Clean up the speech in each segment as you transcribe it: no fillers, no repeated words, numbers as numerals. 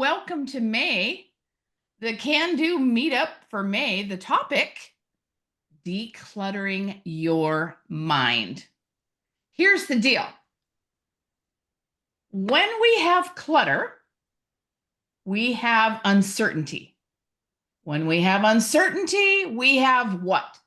welcome to May, the Can-Do Meetup for May. The topic, decluttering your mind. Here's the deal. When we have clutter, we have uncertainty. When we have uncertainty, we have what?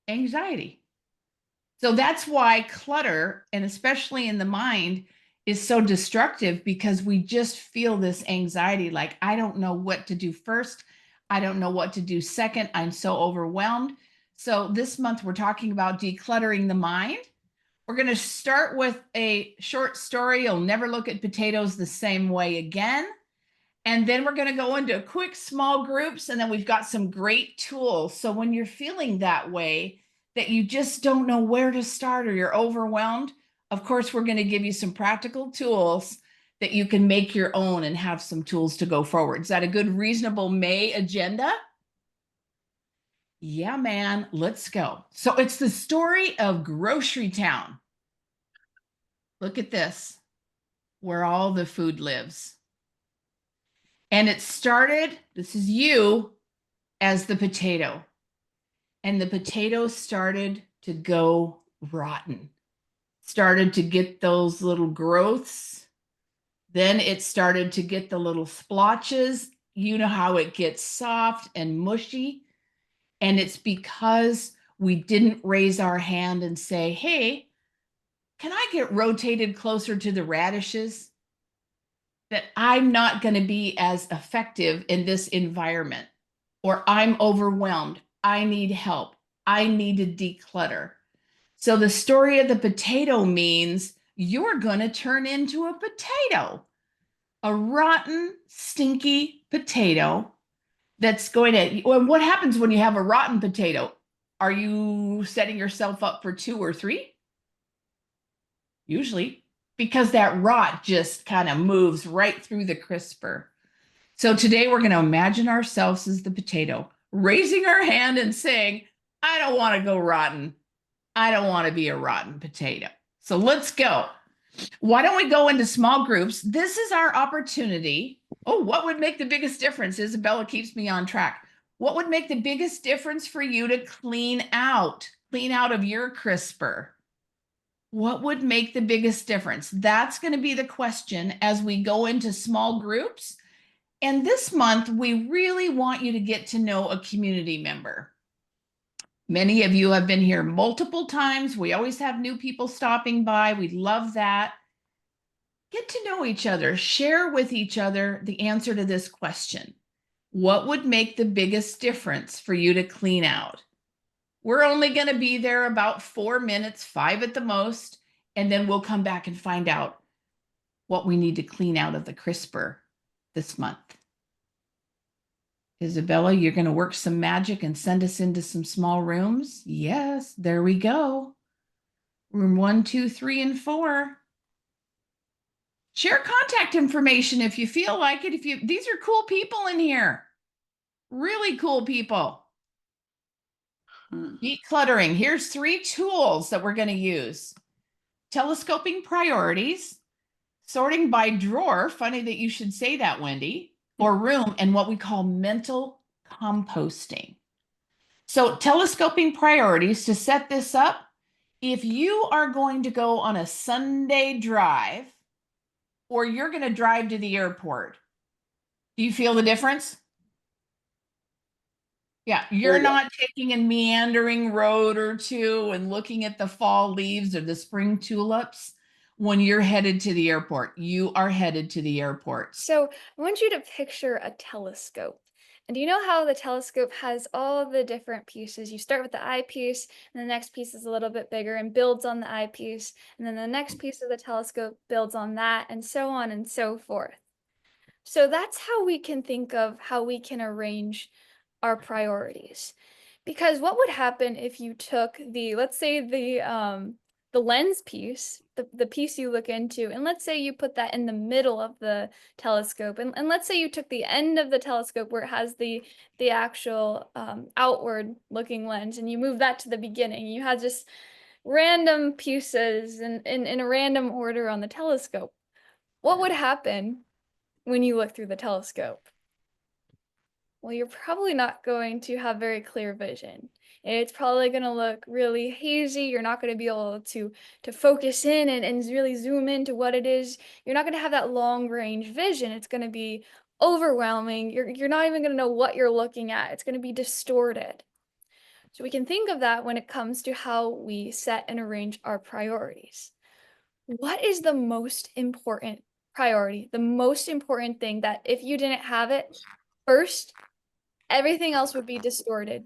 Anxiety. So that's why clutter, and especially in the mind, is so destructive, because we just feel this anxiety, like, I don't know what to do first. I don't know what to do second. I'm so overwhelmed. So this month we're talking about decluttering the mind. We're going to start with a short story. You'll never look at potatoes the same way again. And then we're going to go into quick small groups, and then we've got some great tools. So when you're feeling that way, that you just don't know where to start or you're overwhelmed, of course, we're going to give you some practical tools that you can make your own and have some tools to go forward. Is that a good, reasonable May agenda? Yeah, man, let's go. So it's the story of Grocery Town. Look at this, where all the food lives. And it started, this is you, as the potato. And the potato started to go rotten, started to get those little growths. Then it started to get the little splotches. You know how it gets soft and mushy. And it's because we didn't raise our hand and say, hey, can I get rotated closer to the radishes? That I'm not going to be as effective in this environment, or I'm overwhelmed. I need help. I need to declutter. So the story of the potato means you're going to turn into a potato, a rotten, stinky potato that's going to, well, what happens when you have a rotten potato? Are you setting yourself up for 2 or 3? Usually, because that rot just kind of moves right through the crisper. So today we're going to imagine ourselves as the potato, raising our hand and saying, I don't want to go rotten. I don't want to be a rotten potato. So let's go. Why don't we go into small groups? This is our opportunity. Oh, what would make the biggest difference? Isabella keeps me on track. What would make the biggest difference for you to clean out of your crisper? What would make the biggest difference? That's going to be the question as we go into small groups. And this month, we really want you to get to know a community member. Many of you have been here multiple times. We always have new people stopping by. We love that. Get to know each other. Share with each other the answer to this question. What would make the biggest difference for you to clean out? We're only going to be there about 4 minutes, 5 at the most, and then we'll come back and find out what we need to clean out of the crisper this month. Isabella, you're going to work some magic and send us into some small rooms? Yes, there we go. Room 1, 2, 3, and 4. Share contact information if you feel like it. These are cool people in here. Really cool people. Decluttering. Here's 3 tools that we're going to use. Telescoping priorities, sorting by drawer. Funny that you should say that, Wendy. Or room, and what we call mental composting. So telescoping priorities, to set this up, if you are going to go on a Sunday drive, or you're going to drive to the airport, do you feel the difference? Yeah, you're not taking a meandering road or two and looking at the fall leaves or the spring tulips. When you're headed to the airport, you are headed to the airport. So I want you to picture a telescope. And do you know how the telescope has all the different pieces? You start with the eyepiece, and the next piece is a little bit bigger and builds on the eyepiece. And then the next piece of the telescope builds on that, and so on and so forth. So that's how we can think of how we can arrange our priorities. Because what would happen if you took let's say the lens piece, the piece you look into, and let's say you put that in the middle of the telescope, and let's say you took the end of the telescope where it has the actual outward looking lens, and you move that to the beginning. You had just random pieces in a random order on the telescope. What would happen when you look through the telescope? Well, you're probably not going to have very clear vision. It's probably going to look really hazy. You're not going to be able to focus in and really zoom into what it is. You're not going to have that long range vision. It's going to be overwhelming. You're not even going to know what you're looking at. It's going to be distorted. So we can think of that when it comes to how we set and arrange our priorities. What is the most important priority? The most important thing that if you didn't have it first, everything else would be distorted.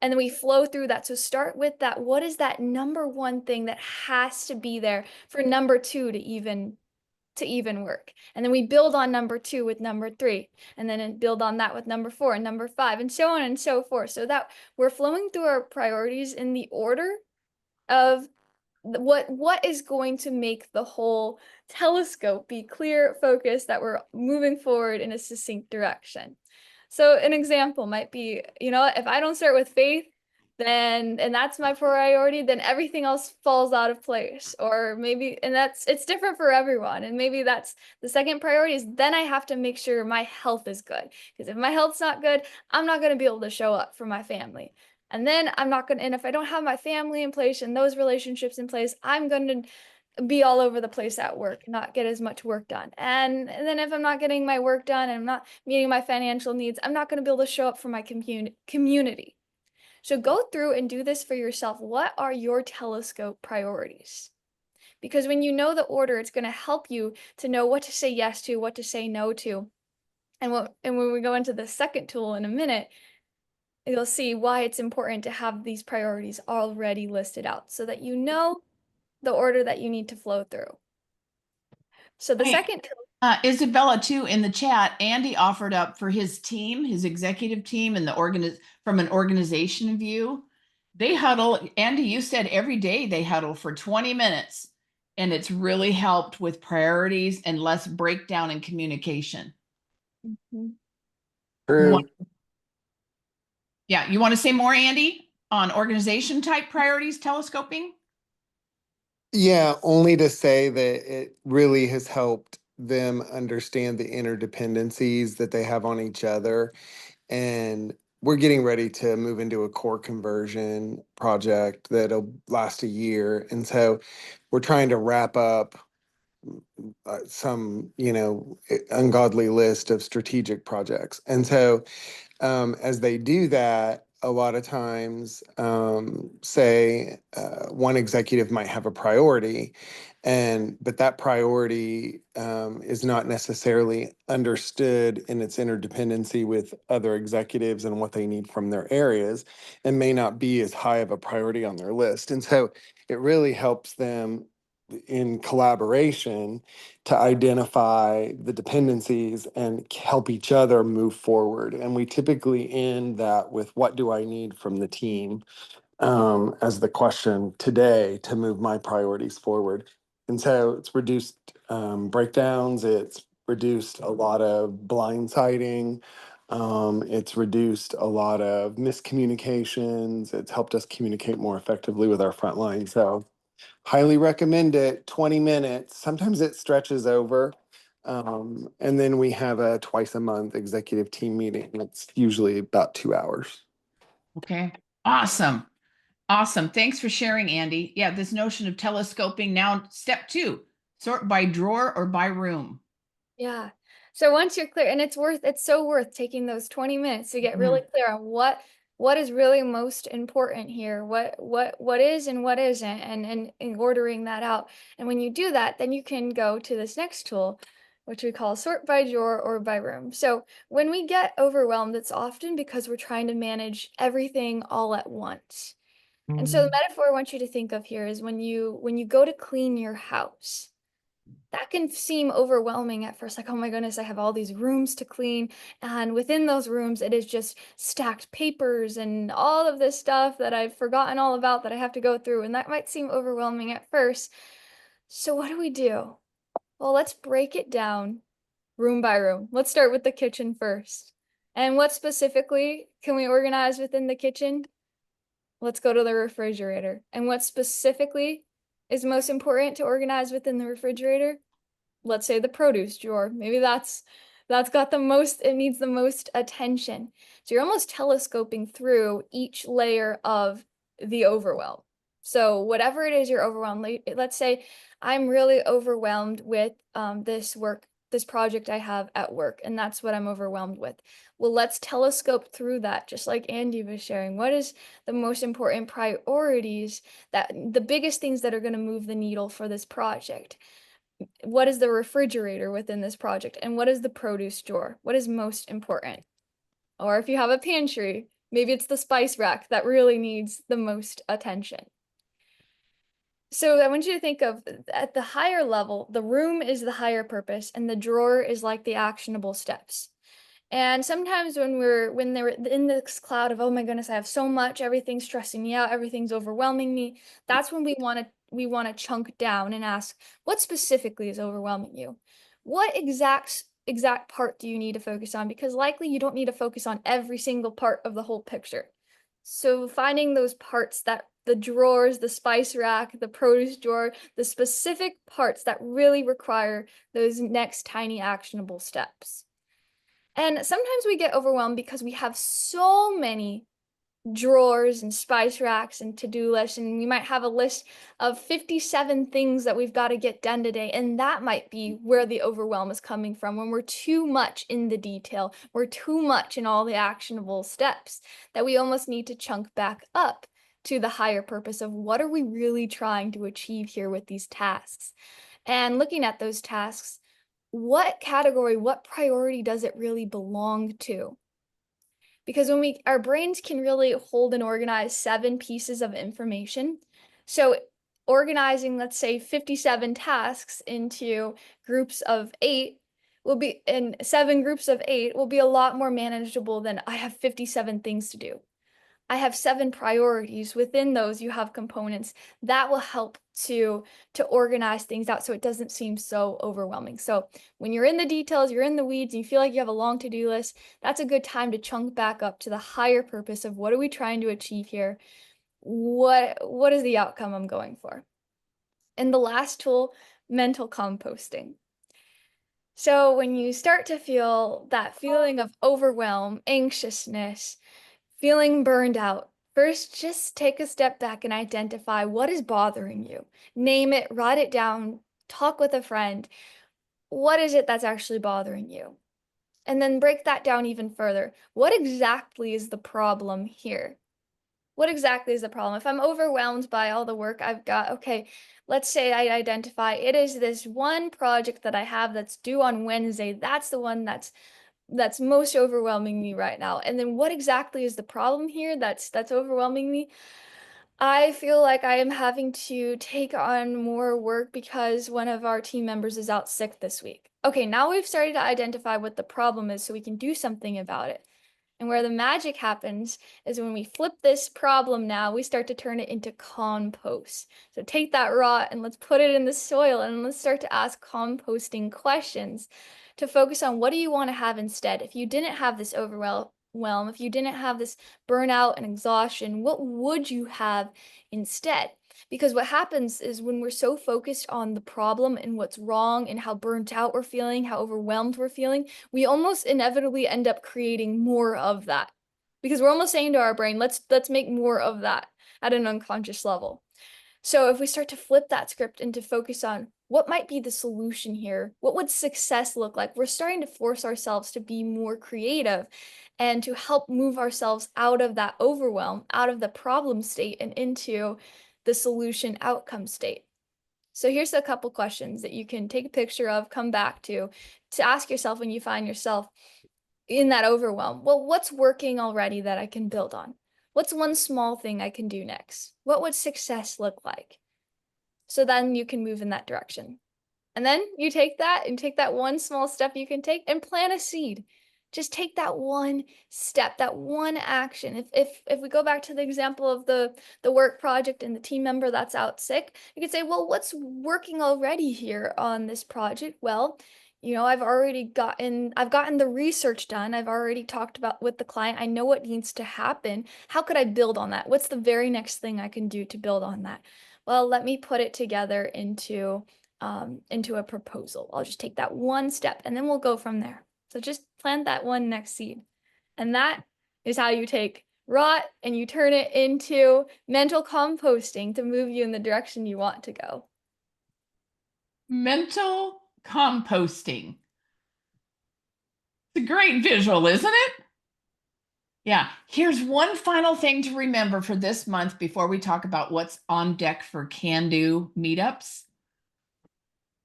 And then we flow through that. So start with that. What is that number one thing that has to be there for number two to even work? And then we build on number two with number three, and then build on that with number four and number five, and so on and so forth. So that we're flowing through our priorities in the order of what is going to make the whole telescope be clear, focused, that we're moving forward in a succinct direction. So an example might be, if I don't start with faith, then, and that's my priority, then everything else falls out of place. Or maybe, and it's different for everyone. And maybe that's the second priority, is then I have to make sure my health is good. Because if my health's not good, I'm not going to be able to show up for my family. And then I'm not going to, and if I don't have my family in place and those relationships in place, I'm going to be all over the place at work, not get as much work done. And then if I'm not getting my work done and I'm not meeting my financial needs, I'm not going to be able to show up for my community. So go through and do this for yourself. What are your telescope priorities? Because when you know the order, it's going to help you to know what to say yes to, what to say no to. And when we go into the second tool in a minute, you'll see why it's important to have these priorities already listed out so that you know the order that you need to flow through. So the Hey, second, Isabella, too, in the chat, Andy offered up for his team, his executive team, and from an organization view. They huddle. Andy, you said every day they huddle for 20 minutes, and it's really helped with priorities and less breakdown in communication. Mhm. You want, True. yeah, you want to say more, Andy, on organization type priorities telescoping? Yeah, only to say that it really has helped them understand the interdependencies that they have on each other. And we're getting ready to move into a core conversion project that'll last a year. And so we're trying to wrap up some, ungodly list of strategic projects. And so as they do that, a lot of times, say one executive might have a priority, but that priority is not necessarily understood in its interdependency with other executives and what they need from their areas, and may not be as high of a priority on their list. And so it really helps them in collaboration to identify the dependencies and help each other move forward. And we typically end that with, what do I need from the team, as the question today to move my priorities forward. And so it's reduced breakdowns, it's reduced a lot of blindsiding, it's reduced a lot of miscommunications, it's helped us communicate more effectively with our frontline. So highly recommend it. 20 minutes. Sometimes it stretches over. And then we have a twice a month executive team meeting. It's usually about 2 hours. Okay, awesome. Awesome. Thanks for sharing, Andy. Yeah, this notion of telescoping. Now, step two, sort by drawer or by room. yeah. So once you're clear, and it's so worth taking those 20 minutes to get really clear on what is really most important here, what is and what isn't, and ordering that out. And when you do that, then you can go to this next tool, which we call sort by drawer or by room. So when we get overwhelmed, it's often because we're trying to manage everything all at once. And so the metaphor I want you to think of here is when you go to clean your house. That can seem overwhelming at first, like, oh my goodness, I have all these rooms to clean. And within those rooms, it is just stacked papers and all of this stuff that I've forgotten all about that I have to go through. And that might seem overwhelming at first. So what do we do? Well, let's break it down room by room. Let's start with the kitchen first. And what specifically can we organize within the kitchen? Let's go to the refrigerator. And what specifically is most important to organize within the refrigerator? Let's say the produce drawer. Maybe that's That's got the most, it needs the most attention. So you're almost telescoping through each layer of the overwhelm. So whatever it is you're overwhelmed, let's say I'm really overwhelmed with this project I have at work, and that's what I'm overwhelmed with. Well, let's telescope through that, just like Andy was sharing. What is the most important priorities, that the biggest things that are going to move the needle for this project? What is the refrigerator within this project? And what is the produce drawer? What is most important? Or if you have a pantry, maybe it's the spice rack that really needs the most attention. So I want you to think of, at the higher level, the room is the higher purpose and the drawer is like the actionable steps. And sometimes when they're in this cloud of, oh my goodness, I have so much, everything's stressing me out, everything's overwhelming me, that's when we want to chunk down and ask, what specifically is overwhelming you? What exact part do you need to focus on? Because likely you don't need to focus on every single part of the whole picture. So finding those parts, that the drawers, the spice rack, the produce drawer, the specific parts that really require those next tiny actionable steps. And sometimes we get overwhelmed because we have so many drawers and spice racks and to-do lists, and we might have a list of 57 things that we've got to get done today, and that might be where the overwhelm is coming from, when we're too much in the detail, we're too much in all the actionable steps, that we almost need to chunk back up to the higher purpose of what are we really trying to achieve here with these tasks. And looking at those tasks, what category, what priority does it really belong to? Because when our brains can really hold and organize 7 pieces of information. So organizing, let's say 57 tasks into groups of 8 will be, in 7 groups of 8 will be a lot more manageable than I have 57 things to do. I have 7 priorities. Within those, you have components that will help to organize things out so it doesn't seem so overwhelming. So when you're in the details, you're in the weeds, and you feel like you have a long to-do list, that's a good time to chunk back up to the higher purpose of, what are we trying to achieve here? What is the outcome I'm going for? And the last tool, mental composting. So when you start to feel that feeling of overwhelm, anxiousness, feeling burned out, first just take a step back and identify what is bothering you. Name it, write it down, talk with a friend. What is it that's actually bothering you? And then break that down even further. What exactly is the problem here? What exactly is the problem? If I'm overwhelmed by all the work I've got, okay, let's say I identify it is this one project that I have that's due on Wednesday. That's the one that's most overwhelming me right now. And then what exactly is the problem here that's overwhelming me? I feel like I am having to take on more work because one of our team members is out sick this week. Okay, now we've started to identify what the problem is so we can do something about it. And where the magic happens is when we flip this problem now, we start to turn it into compost. So take that rot and let's put it in the soil and let's start to ask composting questions to focus on, what do you want to have instead? If you didn't have this overwhelm, if you didn't have this burnout and exhaustion, what would you have instead? Because what happens is when we're so focused on the problem and what's wrong and how burnt out we're feeling, how overwhelmed we're feeling, we almost inevitably end up creating more of that. Because we're almost saying to our brain, let's make more of that at an unconscious level. So if we start to flip that script and to focus on what might be the solution here, what would success look like, we're starting to force ourselves to be more creative and to help move ourselves out of that overwhelm, out of the problem state and into the solution outcome state. So here's a couple questions that you can take a picture of, come back to ask yourself when you find yourself in that overwhelm. Well, what's working already that I can build on? What's one small thing I can do next? What would success look like? So then you can move in that direction. And then you take that and take that one small step you can take and plant a seed. Just take that one step, that one action. If we go back to the example of the work project and the team member that's out sick, you could say, well, what's working already here on this project? Well, I've gotten the research done. I've already talked about with the client. I know what needs to happen. How could I build on that? What's the very next thing I can do to build on that? Well, let me put it together into a proposal. I'll just take that one step and then we'll go from there. So just plant that one next seed. And that is how you take rot and you turn it into mental composting to move you in the direction you want to go. Mental composting. It's a great visual, isn't it? Yeah. Here's one final thing to remember for this month before we talk about what's on deck for Can-Do meetups.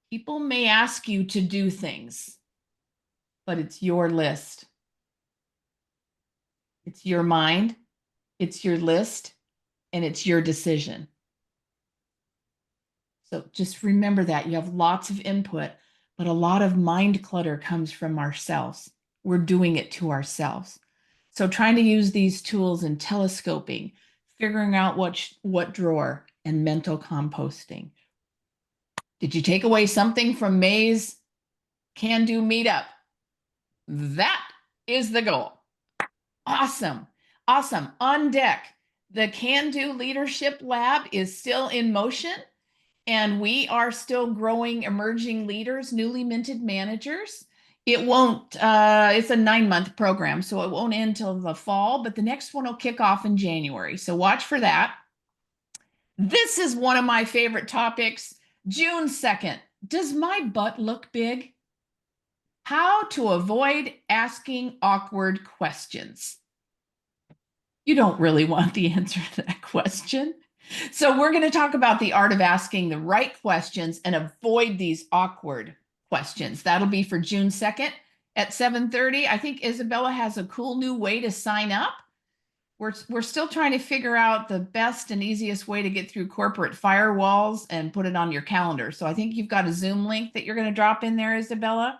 People may ask you to do things, but it's your list. It's your mind, it's your list, and it's your decision. So just remember that you have lots of input, but a lot of mind clutter comes from ourselves. We're doing it to ourselves. So trying to use these tools in telescoping, figuring out what drawer, and mental composting. Did you take away something from May's Can-Do Meetup? That is the goal. Awesome. Awesome. On deck, the Can-Do Leadership Lab is still in motion, and we are still growing emerging leaders, newly minted managers. It won't, it's a 9-month program, so it won't end till the fall, but the next one will kick off in January. So watch for that. This is one of my favorite topics. June 2nd. Does my butt look big? How to avoid asking awkward questions. You don't really want the answer to that question. So we're going to talk about the art of asking the right questions and avoid these awkward questions. That'll be for June 2nd at 7:30. I think Isabella has a cool new way to sign up. We're still trying to figure out the best and easiest way to get through corporate firewalls and put it on your calendar. So I think you've got a Zoom link that you're going to drop in there, Isabella.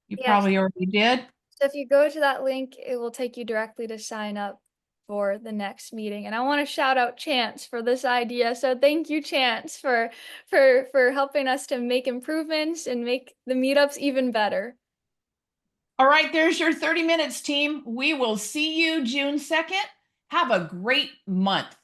You Yes. probably already did. So if you go to that link, it will take you directly to sign up for the next meeting. And I want to shout out Chance for this idea. So thank you, Chance, for helping us to make improvements and make the meetups even better. All right, there's your 30 minutes, team. We will see you June 2nd. Have a great month.